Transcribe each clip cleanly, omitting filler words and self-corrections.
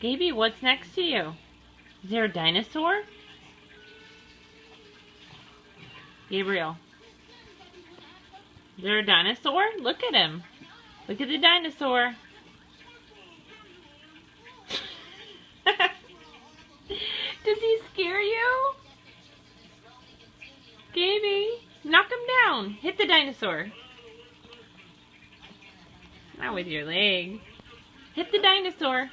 Gaby, what's next to you? Is there a dinosaur? Gabriel. Is there a dinosaur? Look at him. Look at the dinosaur. Does he scare you? Gaby, knock him down. Hit the dinosaur. Not with your leg. Hit the dinosaur.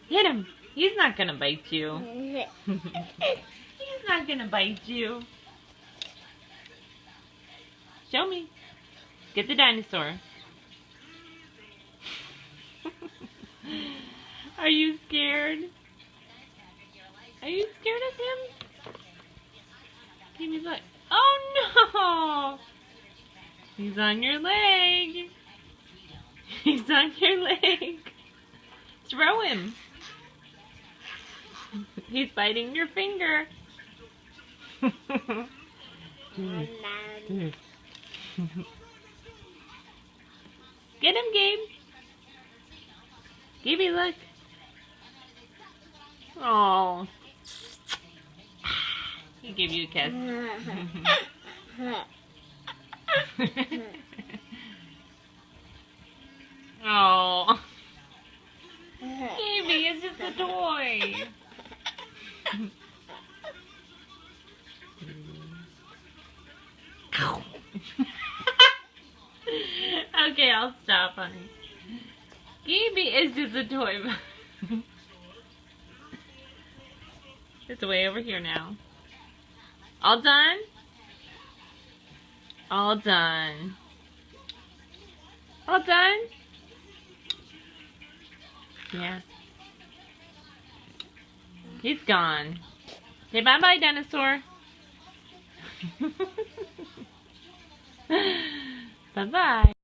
Hit him. He's not gonna bite you. He's not gonna bite you. Show me. Get the dinosaur. Are you scared? Are you scared of him? Gaby's like, oh no! He's on your leg. He's on your leg. Throw him. He's biting your finger. Get him, Gabe. Gaby, look. Oh. He gave you a kiss. Oh. Gaby, it's just a toy. Okay, I'll stop, honey. Gaby is just a toy. It's way over here now. All done? All done. All done? Yeah. He's gone. Say bye-bye, dinosaur. Bye-bye.